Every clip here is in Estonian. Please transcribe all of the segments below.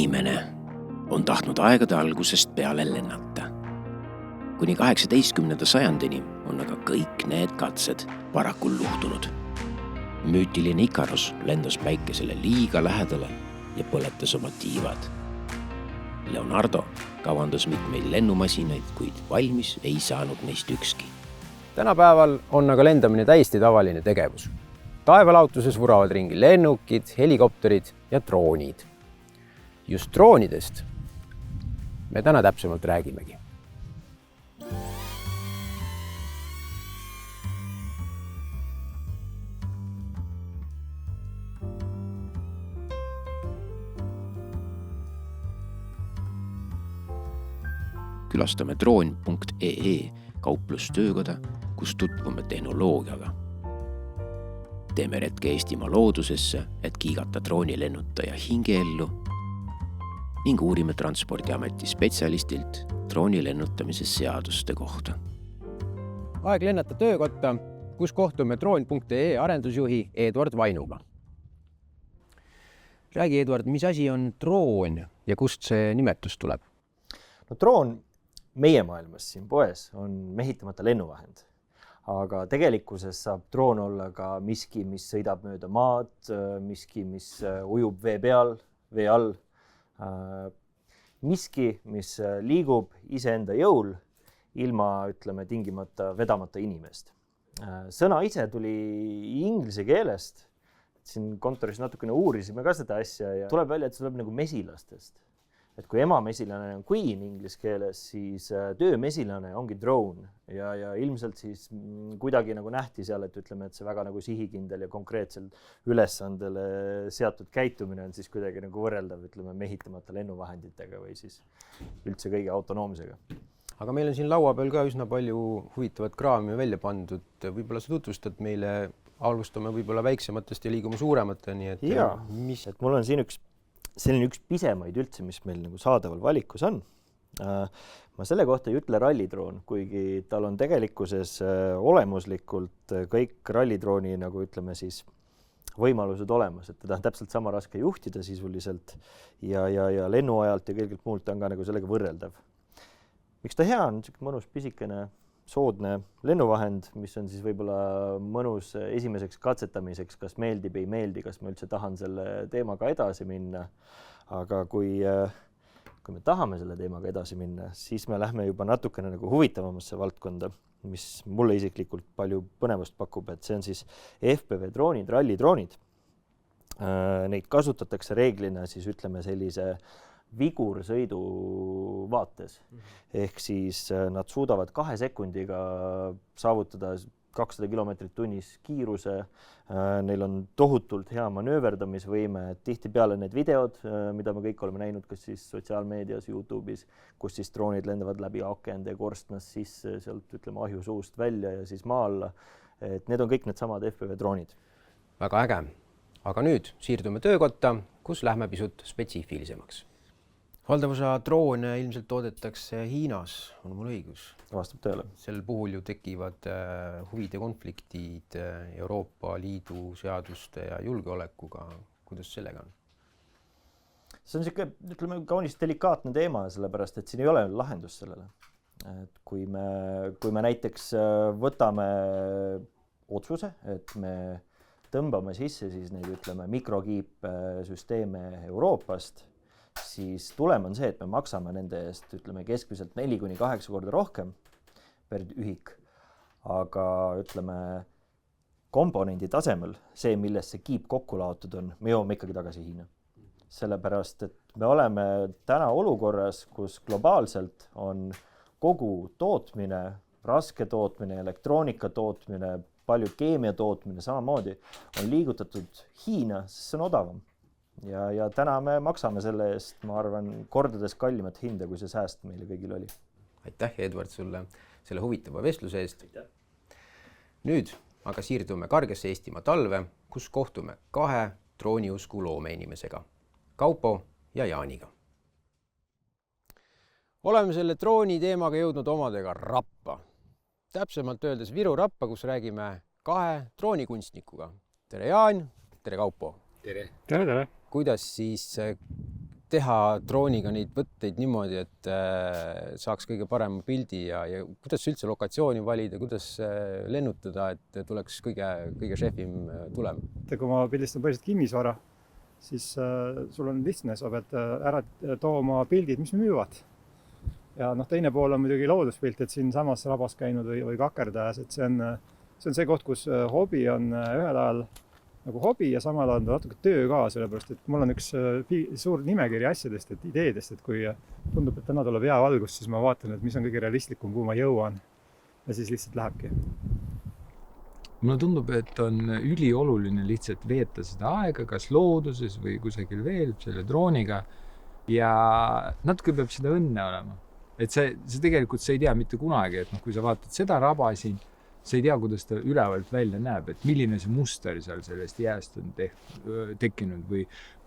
inimene on tahtnud aegade algusest peale lennata. Kuni 18. sajandini on aga kõik need katsed paraku luhtunud. Müütiline Ikaros lendas päikesele liiga lähedale ja põletas oma tiivad. Leonardo kavandas mitmeid lennumasinaid, kuid valmis ei saanud neist ükski. Tänapäeval on aga lendamine täiesti tavaline tegevus. Taevalaotuses vuravad ringi lennukid, helikopterid ja droonid. Just droonidest me täna täpsemalt räägimegi. Külastame droon.ee kauplustöökoda, kus tutvume tehnoloogiaga. Teeme retke Eestimaa loodusesse, et kiigata droonilennutaja hingeellu ning uurime Transpordiameti spetsialistilt droonilennutamise seaduste kohta. Aeg lennata töökotta, kus kohtume droon.ee arendusjuhi Eduard Vainuga. Räägi, Eduard, mis asi on droon ja kust see nimetus tuleb? No, droon meie maailmas siin poes on mehitamata lennuvahend, aga tegelikkuses saab droon olla ka miski, mis sõidab mööda maad, miski, mis ujub vee peal, vee all, miski, mis liigub iseenda jõul ilma, tingimata vedamata inimest. Sõna ise tuli inglise keelest, siin kontoris natukene uurisime ka seda asja ja tuleb välja, et see tuleb nagu mesilastest. Et kui emamesilane on queen inglise keeles, siis töömesilane ongi drone ja ilmselt siis kuidagi nagu nähti seal, et see väga nagu sihikindel ja konkreetselt ülesandele seatud käitumine on siis kuidagi nagu võrreldav, mehitamata lennuvahenditega või siis üldse kõige autonoomisega. Aga meil on siin laua peal ka üsna palju huvitavat kraami välja pandud. Võib-olla sa tutvustad meile, alustame võib-olla väiksematest ja liigume suuremateni. Et mul on siin selline üks pisemaid üldse, mis meil nagu saadaval valikus on. Ma selle kohta ei ütle rallidroon, kuigi tal on tegelikkuses olemuslikult kõik rallidrooni nagu siis võimalused olemas, et teda on täpselt sama raske juhtida sisuliselt ja lennuajalt ja kõigelt muult on ka nagu sellega võrreldav. Miks ta hea on? Mõnus pisikene soodne lennuvahend, mis on siis võib-olla mõnus esimeseks katsetamiseks, kas meeldib, ei meeldi, kas ma üldse tahan selle teemaga edasi minna. Aga kui me tahame selle teemaga edasi minna, siis me lähme juba natukene nagu huvitavamasse valdkonda, mis mulle isiklikult palju põnevust pakub, et see on siis FPV droonid, rallidroonid. Neid kasutatakse reeglina siis sellise vigursõidu vaates. Ehk siis nad suudavad 2 sekundiga saavutada 200 kilomeetrit tunnis kiiruse. Neil on tohutult hea manööverdamisvõime. Tihtipeale need videod, mida me kõik oleme näinud, kas siis sotsiaalmeedias, YouTube'is, kus siis droonid lendavad läbi akende korstnas sisse, sealt ahjusuust välja ja siis maa alla. Et need on kõik need samad FPV droonid. Väga äge. Aga nüüd siirdume töökotta, kus lähme pisut spetsiifilisemaks. Valdav osa droone ilmselt toodetakse Hiinas, on mul õigus? Vastab tõele. Sel puhul ju tekivad huvide konfliktid Euroopa Liidu seaduste ja julgeolekuga. Kuidas sellega on? See on kaunis delikaatne teema, sellepärast, et siin ei ole lahendust sellele. Et kui me näiteks võtame otsuse, et me tõmbame sisse siis neid mikrokiip-süsteeme Euroopast, siis tulem on see, et me maksame nende eest keskmiselt 4-8 korda rohkem per ühik. Aga komponendi tasemel, see, millest see kiip kokku laotud on, me jõuame ikkagi tagasi Hiina. Sellepärast, et me oleme täna olukorras, kus globaalselt on kogu tootmine, raske tootmine, elektroonika tootmine, palju keemia tootmine samamoodi on liigutatud Hiina, sest see on odavam. Ja täna me maksame selle eest, ma arvan, kordades kallimat hinda, kui see sääst meile kõigil oli. Aitäh, Eduard, sulle selle huvitava vestluse eest. Aitäh. Nüüd aga siirdume kargesse Eestimaa talve, kus kohtume 2 drooniusku loomeinimesega, Kaupo ja Jaaniga. Oleme selle drooni teemaga jõudnud omadega Rappa. Täpsemalt öeldes Viru Rappa, kus räägime 2 droonikunstnikuga. Tere, Jaan! Tere, Kaupo! Tere! Tere! Kuidas siis teha drooniga neid võtteid niimoodi, et saaks kõige parema pildi ja kuidas üldse lokatsiooni valida, kuidas lennutada, et tuleks kõige šefim tulem? Kui ma pildistan põhiliselt kinnisvara, siis sul on lihtne, sa pead ära tooma pildid, mis müüvad. Ja teine pool on muidugi looduspilt, et siin samas rabas käinud või kakerdajas, et see on see koht, kus hobi on ühel ajal nagu hobi ja samal ajal natuke töö ka, sellepärast, et mul on üks suur nimekiri asjadest, et ideedest, et kui tundub, et täna tuleb hea valgus, siis ma vaatan, et mis on kõige realistlikum, kuhu ma jõuan ja siis lihtsalt lähebki. Mulle tundub, et on ülioluline lihtsalt veeta seda aega, kas looduses või kusagil veel selle drooniga ja natuke peab seda õnne olema. Et see tegelikult sa ei tea mitte kunagi, et kui sa vaatad seda raba siin, sa ei tea, kuidas ta ülevalt välja näeb, et milline see muster seal sellest jääst on tekkinud või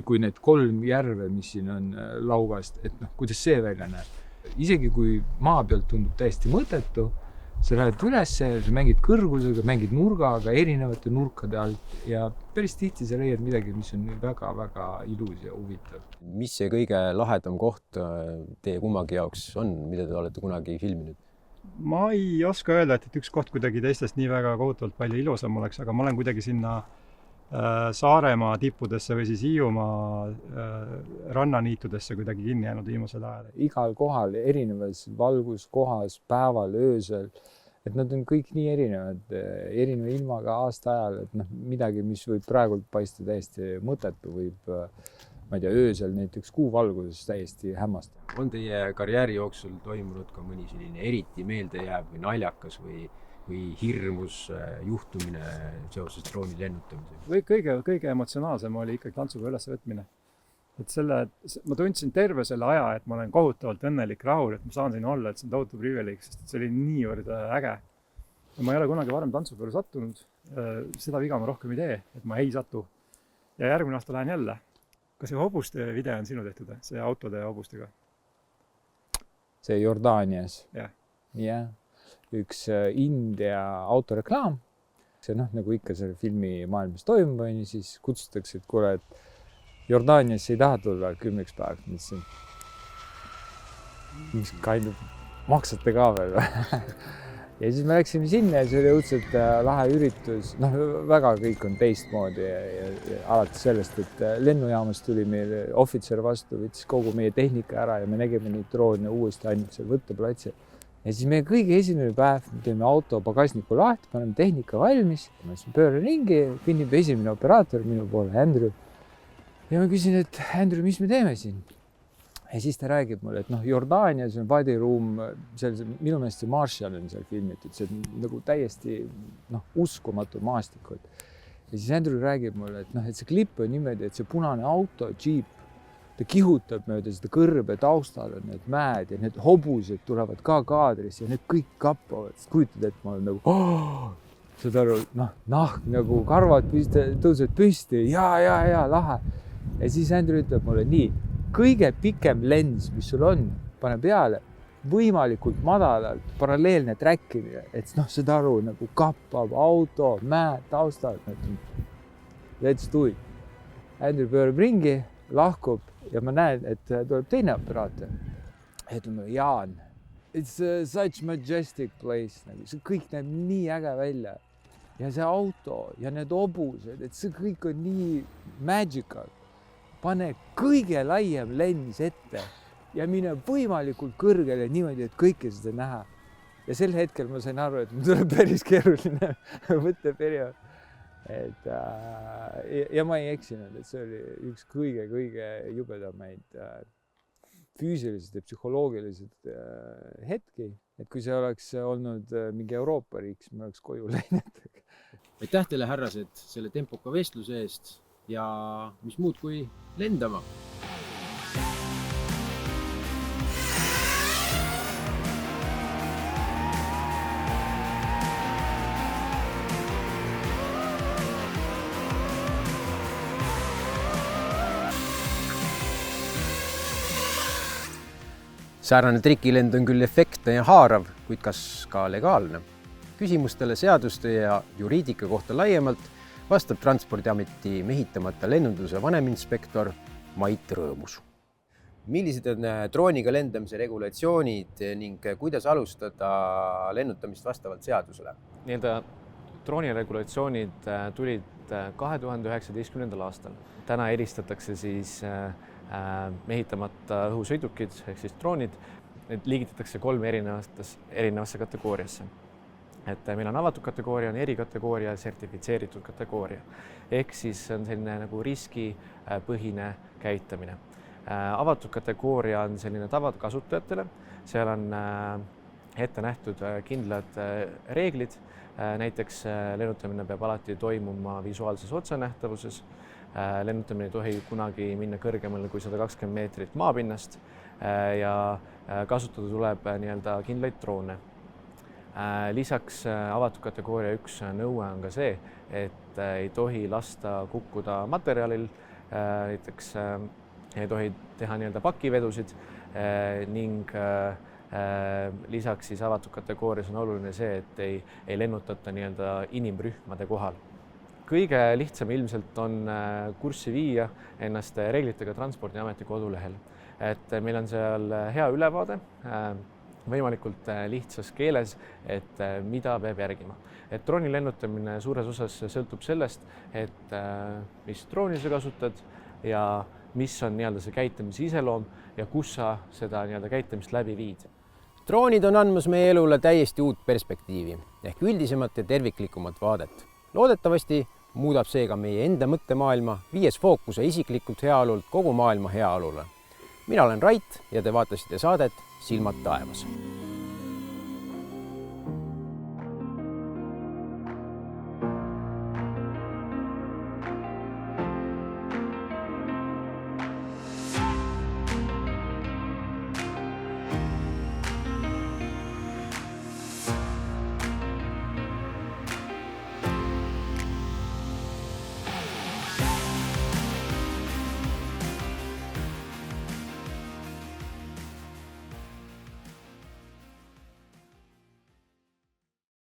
kui need 3 järve, mis siin on laugast, et kuidas see välja näeb. Isegi kui maa pealt tundub täiesti mõttetu, sa lähed üles, sa mängid kõrgusega, mängid nurgaga, erinevate nurkade alt ja päris tihti sa leiad midagi, mis on väga-väga ilus ja huvitav. Mis see kõige lahedam koht teie kummagi jaoks on, mida te olete kunagi filminud? Ma ei oska öelda, et üks koht kuidagi teistest nii väga kohutavalt palju ilusam oleks, aga ma olen kuidagi sinna Saaremaa tippudesse või siis Hiiumaa rannaniitudesse kuidagi kinni jäänud viimasel ajal. Igal kohal, erinevas valguskohas, päeval, öösel, et nad on kõik nii erinevad, erineva ilmaga aasta ajal, et midagi, mis võib praegult paista täiesti mõttetu, võib, ma ei tea, öösel näiteks kuuvalguses täiesti hämmastada. On teie karjääri jooksul toimunud ka mõni selline eriti meeldejääv või naljakas või hirmus juhtumine seoses drooni lennutamisega? Kõige emotsionaalsem oli ikkagi tantsuga ülesvõtmine. Et ma tundsin terve selle aja, et ma olen kohutavalt õnnelik, rahul, et ma saan siin olla, et see on tohutu privileeg, sest see oli niivõrd äge. Ja ma ei ole kunagi varem tantsupeole sattunud. Seda viga ma rohkem ei tee, et ma ei satu. Ja järgmine aasta lähen jälle. Kas see hobuste video on sinu tehtud? See autode hobustega? See Jordaanias? Jah. Üks India autoreklaam. See nagu ikka selle filmi maailmas toimub, siis kutsutakse, et kuule, et Jordaanias ei taha tulla 10 päevaks. Mis kandub, maksate ka veel või? Ja siis me läksime sinna ja see oli õudselt lahe üritus. Väga kõik on teistmoodi ja alates sellest, et lennujaamas tuli meil ohvitser vastu, võttis kogu meie tehnika ära ja me nägime neid droone uuesti ainult seal võtteplatsi. Ja siis meie kõige esimene päev, me teeme auto pagasniku lahti, paneme tehnika valmis. Ma pööran ringi, kõnnib esimene operaator minu poole, Andrew. Ja ma küsin, et Andrew, mis me teeme siin? Ja siis ta räägib mulle, et Jordaanias on bodyroom, minu meelest see Marshall on seal filmitud, see on nagu täiesti uskumatu maastikud. Ja siis Andrew räägib mulle, et see klipp on niimoodi, et see punane auto, Jeep, ta kihutab mööda seda kõrbe taustal on need mäed ja need hobused tulevad ka kaadrisse ja need kõik kappavad. Kujutad, et ma olen nagu, saad aru, nagu karvad tõused püsti, ja, lahe. Ja siis Andrew ütleb mulle nii, kõige pikem lens, mis sul on, pane peale, võimalikult madalalt, paralleelne trackimine, et saad aru, nagu kappab auto, mäed taustal. Let's do it. Andrew pöörab ringi, lahkub ja ma näen, et tuleb teine operaator. Ja ütleme, Jaan, it's such majestic place. See kõik näeb nii äge välja. Ja see auto ja need hobused, et see kõik on nii magical. Pane kõige laiem lens ette ja mine võimalikult kõrgele niimoodi, et kõike seda näha. Ja sel hetkel ma sain aru, et mul tuleb päris keeruline võtteperiood. Ja ma ei eksinud, et see oli üks kõige jubedamaid füüsilised ja psühholoogilised hetki, et kui see oleks olnud mingi Euroopa riik, siis ma oleks koju läinud. Aitäh teile, härrased, selle tempoka vestluse eest ja mis muud kui lendama. Säärane trikilend on küll efektne ja haarav, kuid kas ka legaalne? Küsimustele seaduste ja juriidika kohta laiemalt vastab Transpordiameti mehitamata lennunduse vaneminspektor Mait Rõõmus. millised on drooniga lendamise regulatsioonid ning kuidas alustada lennutamist vastavalt seadusele? Nii-öelda drooni regulatsioonid tulid 2019. aastal. Täna eristatakse siis mehitamata õhusõidukid ehk siis droonid. Need liigitatakse 3 erinevasse kategooriasse. Et meil on avatud kategooria, on erikategooria ja sertifitseeritud kategooria. Ehk siis on selline nagu riskipõhine käitamine. Avatud kategooria on selline tavakasutajatele. Seal on ette nähtud kindlad reeglid. Näiteks lennutamine peab alati toimuma visuaalses otsanähtavuses. Lennutamine ei tohi kunagi minna kõrgemale kui 120 meetrit maapinnast ja kasutada tuleb nii-öelda kindlaid droone. Lisaks avatud kategooria 1 nõue on ka see, et ei tohi lasta kukkuda materjalil, näiteks ei tohi teha nii-öelda pakivedusid ning lisaks siis avatud kategoorias on oluline see, et ei lennutata nii-öelda inimrühmade kohal. Kõige lihtsam ilmselt on kurssi viia ennast reeglitega Transpordiameti kodulehel. Et meil on seal hea ülevaade, võimalikult lihtsas keeles, et mida peab järgima. Et drooni lennutamine suures osas sõltub sellest, et mis drooni sa kasutad ja mis on nii-öelda see käitamise iseloom ja kus sa seda nii-öelda käitamist läbi viid. Droonid on andmas meie elule täiesti uut perspektiivi ehk üldisemat ja terviklikumat vaadet. Loodetavasti muudab seega meie enda mõttemaailma, viies fookuse isiklikult heaolult kogu maailma heaolule. Mina olen Rait ja te vaatasite saadet Silmad taevas.